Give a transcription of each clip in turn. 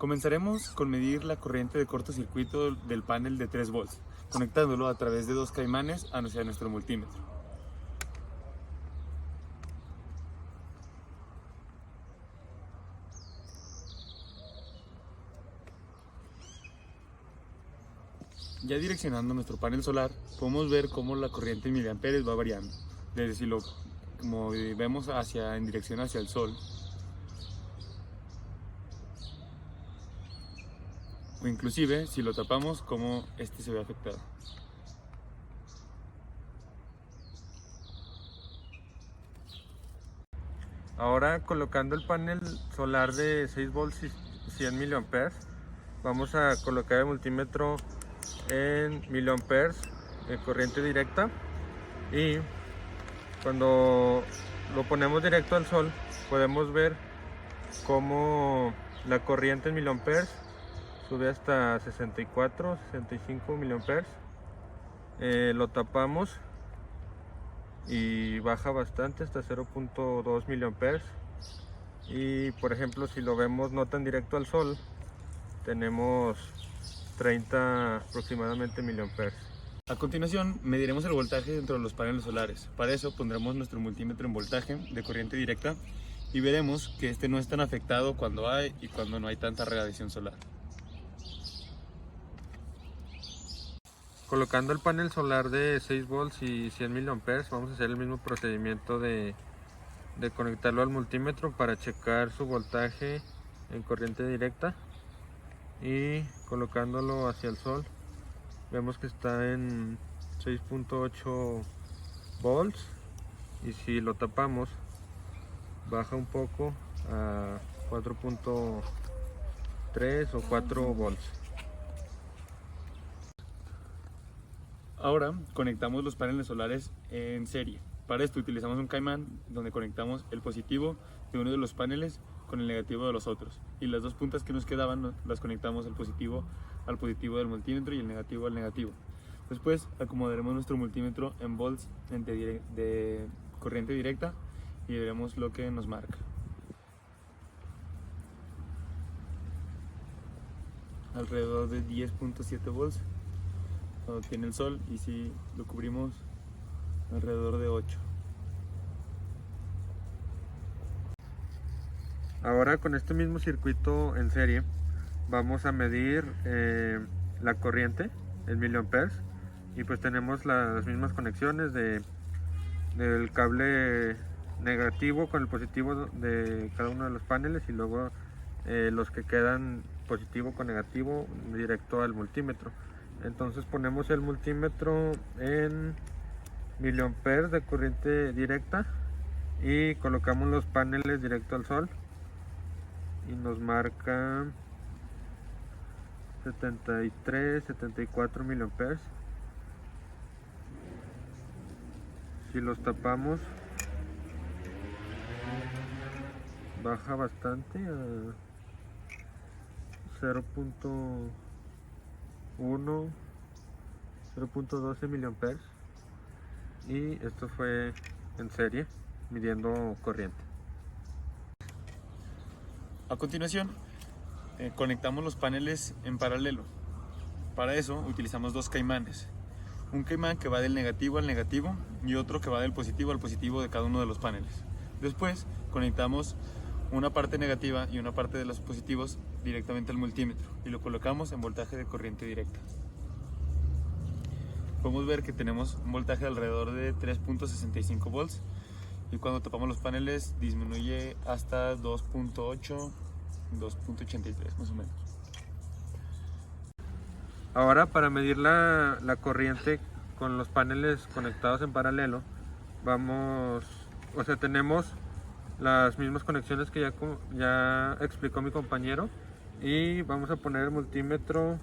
Comenzaremos con medir la corriente de cortocircuito del panel de 3 volts, conectándolo a través de dos caimanes hacia nuestro multímetro. Ya direccionando nuestro panel solar, podemos ver cómo la corriente en miliamperes va variando, desde si lo vemos en dirección hacia el sol, o inclusive si lo tapamos, cómo este se ve afectado. Ahora, colocando el panel solar de 6 volts y 100 miliamperes, vamos a colocar el multímetro en miliamperes en corriente directa, y cuando lo ponemos directo al sol podemos ver cómo la corriente en miliamperes sube hasta 64, 65 miliamperes. Lo tapamos y baja bastante hasta 0.2 miliamperes. Y por ejemplo, si lo vemos no tan directo al sol, tenemos 30 aproximadamente miliamperes. A continuación, mediremos el voltaje dentro de los paneles solares. Para eso pondremos nuestro multímetro en voltaje de corriente directa y veremos que este no es tan afectado cuando hay y cuando no hay tanta radiación solar. Colocando el panel solar de 6 volts y 100 miliamperes, vamos a hacer el mismo procedimiento de conectarlo al multímetro para checar su voltaje en corriente directa, y colocándolo hacia el sol vemos que está en 6.8 volts, y si lo tapamos baja un poco a 4.3 o 4 volts. Ahora conectamos los paneles solares en serie. Para esto utilizamos un caimán donde conectamos el positivo de uno de los paneles con el negativo de los otros, y las dos puntas que nos quedaban las conectamos el positivo al positivo del multímetro y el negativo al negativo. Después acomodaremos nuestro multímetro en volts de corriente directa y veremos lo que nos marca. Alrededor de 10.7 volts cuando tiene el sol, y si lo cubrimos alrededor de 8. Ahora, con este mismo circuito en serie vamos a medir la corriente en miliamperes, y pues tenemos las mismas conexiones del cable negativo con el positivo de cada uno de los paneles, y luego los que quedan positivo con negativo directo al multímetro. Entonces ponemos el multímetro en miliamperes de corriente directa y colocamos los paneles directo al sol, y nos marca 73, 74 miliamperes. Si los tapamos baja bastante a 0.1, 0.12 miliamperes, y esto fue en serie midiendo corriente. A continuación, conectamos los paneles en paralelo. Para eso utilizamos dos caimanes. Un caimán que va del negativo al negativo y otro que va del positivo al positivo de cada uno de los paneles. Después conectamos una parte negativa y una parte de los positivos directamente al multímetro y lo colocamos en voltaje de corriente directa. Podemos ver que tenemos un voltaje de alrededor de 3.65 volts, y cuando tapamos los paneles disminuye hasta 2.8, 2.83 más o menos. Ahora, para medir la corriente con los paneles conectados en paralelo, tenemos las mismas conexiones que ya explicó mi compañero, y vamos a poner el multímetro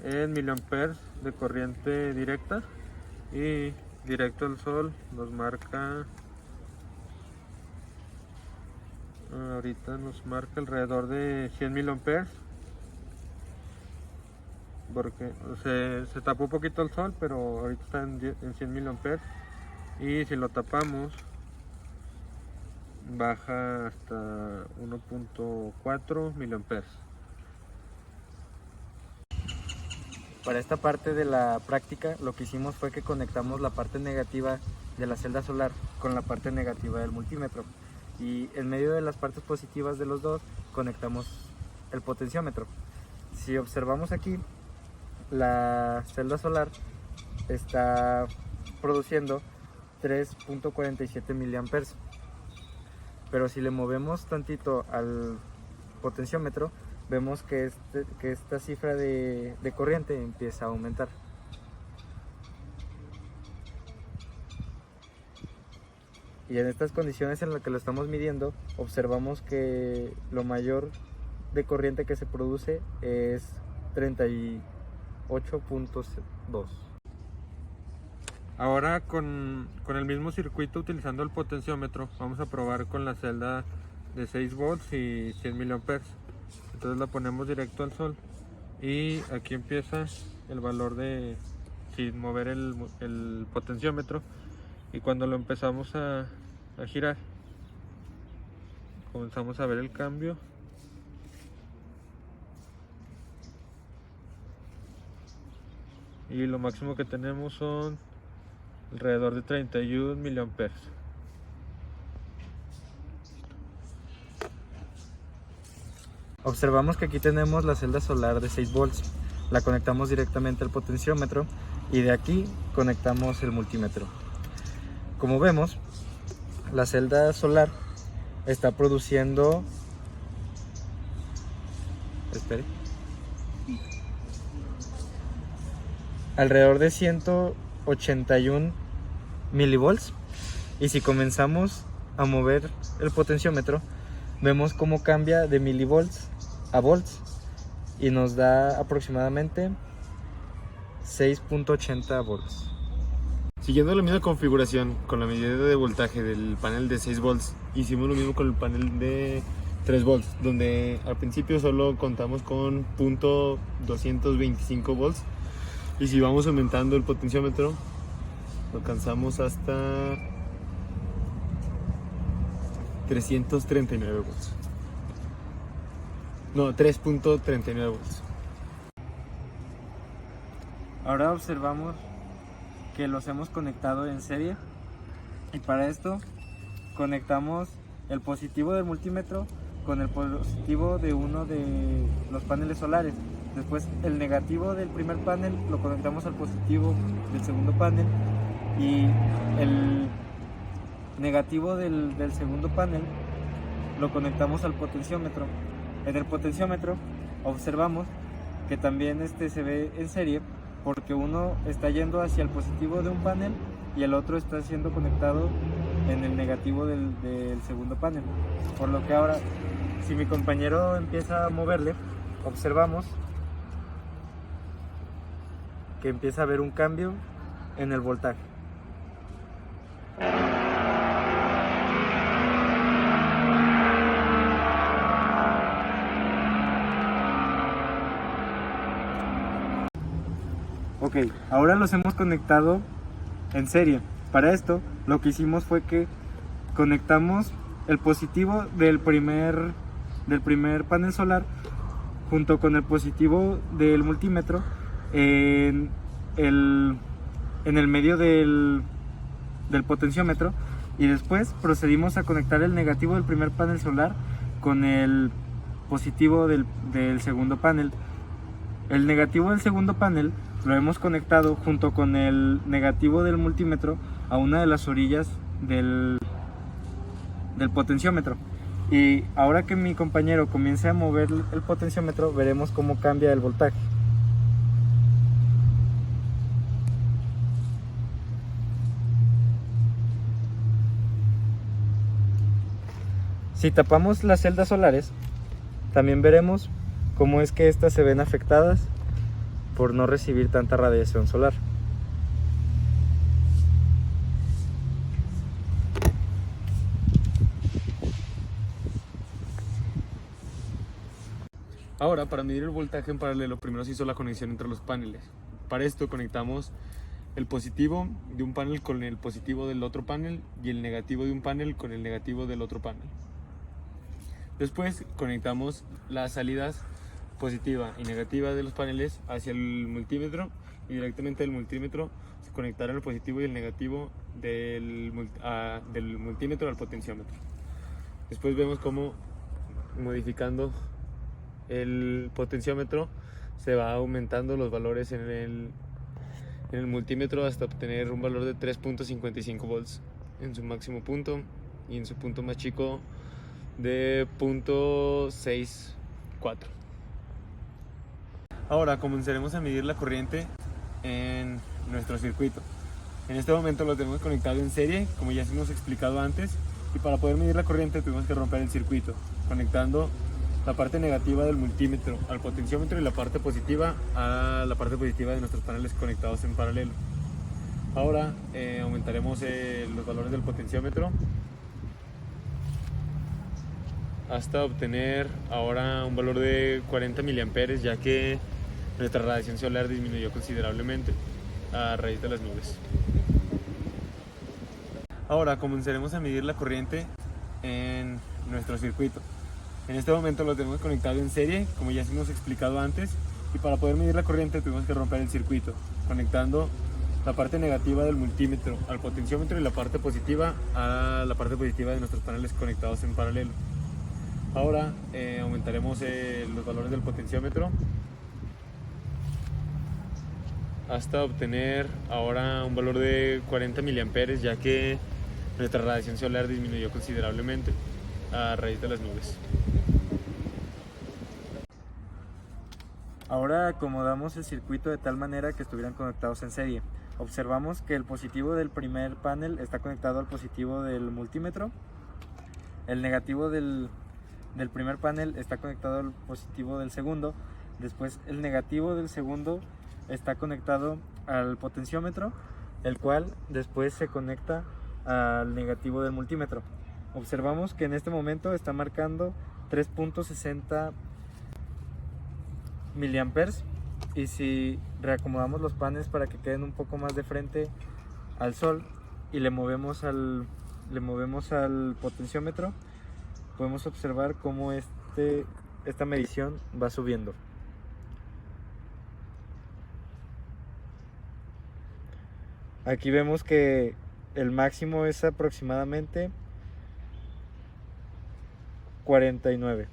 en miliamperes de corriente directa, y directo al sol nos marca, ahorita nos marca alrededor de 100 miliamperes, porque se tapó un poquito el sol, pero ahorita está en 100 miliamperes, y si lo tapamos baja hasta 1.4 miliamperes. Para esta parte de la práctica, lo que hicimos fue que conectamos la parte negativa de la celda solar con la parte negativa del multímetro. Y en medio de las partes positivas de los dos, conectamos el potenciómetro. Si observamos aquí, la celda solar está produciendo 3.47 miliamperes. Pero si le movemos tantito al potenciómetro, vemos que esta cifra de corriente empieza a aumentar. Y en estas condiciones en las que lo estamos midiendo, observamos que lo mayor de corriente que se produce es 38.2. Ahora con el mismo circuito, utilizando el potenciómetro, vamos a probar con la celda de 6 volts y 100 miliamperes. Entonces la ponemos directo al sol y aquí empieza el valor sin mover el potenciómetro, y cuando lo empezamos a girar, comenzamos a ver el cambio. Y lo máximo que tenemos son alrededor de 31 miliamperes. Observamos que aquí tenemos la celda solar de 6 volts. La conectamos directamente al potenciómetro y de aquí conectamos el multímetro. Como vemos, la celda solar está produciendo alrededor de 181 milivolts, y si comenzamos a mover el potenciómetro, vemos cómo cambia de milivolts a volts y nos da aproximadamente 6.80 volts. Siguiendo la misma configuración con la medida de voltaje del panel de 6 volts, hicimos lo mismo con el panel de 3 volts, donde al principio solo contamos con .225 volts, y si vamos aumentando el potenciómetro lo alcanzamos hasta 339 volts. No, 3.39 volts. Ahora observamos que los hemos conectado en serie, y para esto conectamos el positivo del multímetro con el positivo de uno de los paneles solares. Después el negativo del primer panel lo conectamos al positivo del segundo panel, y el negativo del segundo panel lo conectamos al potenciómetro. En el potenciómetro observamos que también se ve en serie, porque uno está yendo hacia el positivo de un panel y el otro está siendo conectado en el negativo del segundo panel. Por lo que ahora, si mi compañero empieza a moverle, observamos que empieza a haber un cambio en el voltaje. Ok, ahora los hemos conectado en serie. Para esto, lo que hicimos fue que conectamos el positivo del primer panel solar junto con el positivo del multímetro en el medio del potenciómetro, y después procedimos a conectar el negativo del primer panel solar con el positivo del segundo panel. El negativo del segundo panel lo hemos conectado junto con el negativo del multímetro a una de las orillas del potenciómetro. Y ahora que mi compañero comience a mover el potenciómetro, veremos cómo cambia el voltaje. Si tapamos las celdas solares, también veremos cómo es que estas se ven afectadas por no recibir tanta radiación solar. Ahora, para medir el voltaje en paralelo, primero se hizo la conexión entre los paneles. Para esto conectamos el positivo de un panel con el positivo del otro panel y el negativo de un panel con el negativo del otro panel. Después conectamos las salidas positiva y negativa de los paneles hacia el multímetro, y directamente del multímetro se conectará el positivo y el negativo del multímetro al potenciómetro. Después vemos cómo, modificando el potenciómetro, se va aumentando los valores en el multímetro hasta obtener un valor de 3.55 volts en su máximo punto, y en su punto más chico de 0.64. Ahora comenzaremos a medir la corriente en nuestro circuito. En este momento lo tenemos conectado en serie, como ya hemos explicado antes, y para poder medir la corriente tuvimos que romper el circuito, conectando la parte negativa del multímetro al potenciómetro y la parte positiva a la parte positiva de nuestros paneles conectados en paralelo. Ahora aumentaremos los valores del potenciómetro hasta obtener ahora un valor de 40 miliamperes, ya que nuestra radiación solar disminuyó considerablemente a raíz de las nubes. Ahora comenzaremos a medir la corriente en nuestro circuito. En este momento lo tenemos conectado en serie, como ya hemos explicado antes, y para poder medir la corriente tuvimos que romper el circuito, conectando la parte negativa del multímetro al potenciómetro y la parte positiva a la parte positiva de nuestros paneles conectados en paralelo. Ahora aumentaremos los valores del potenciómetro hasta obtener ahora un valor de 40 miliamperes, ya que nuestra radiación solar disminuyó considerablemente a raíz de las nubes. Ahora acomodamos el circuito de tal manera que estuvieran conectados en serie. Observamos que el positivo del primer panel está conectado al positivo del multímetro. El negativo del primer panel está conectado al positivo del segundo. Después el negativo del segundo está conectado al potenciómetro, el cual después se conecta al negativo del multímetro. Observamos que en este momento está marcando 3.60 miliamperes, y si reacomodamos los paneles para que queden un poco más de frente al sol y le movemos al potenciómetro, podemos observar cómo esta medición va subiendo. Aquí vemos que el máximo es aproximadamente 49.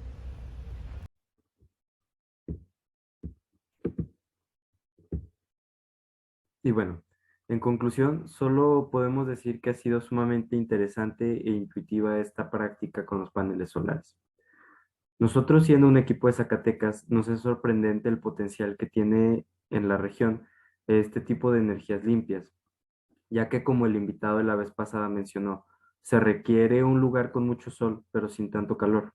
Y bueno, en conclusión, solo podemos decir que ha sido sumamente interesante e intuitiva esta práctica con los paneles solares. Nosotros, siendo un equipo de Zacatecas, nos es sorprendente el potencial que tiene en la región este tipo de energías limpias, ya que, como el invitado de la vez pasada mencionó, se requiere un lugar con mucho sol, pero sin tanto calor.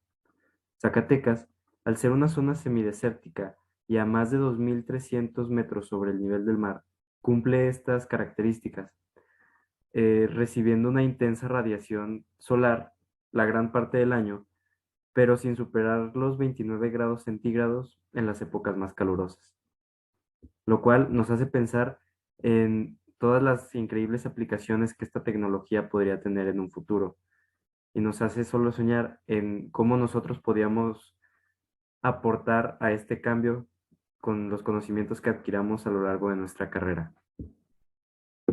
Zacatecas, al ser una zona semidesértica y a más de 2.300 metros sobre el nivel del mar, cumple estas características, recibiendo una intensa radiación solar la gran parte del año, pero sin superar los 29 grados centígrados en las épocas más calurosas, lo cual nos hace pensar en todas las increíbles aplicaciones que esta tecnología podría tener en un futuro, y nos hace solo soñar en cómo nosotros podíamos aportar a este cambio con los conocimientos que adquiramos a lo largo de nuestra carrera.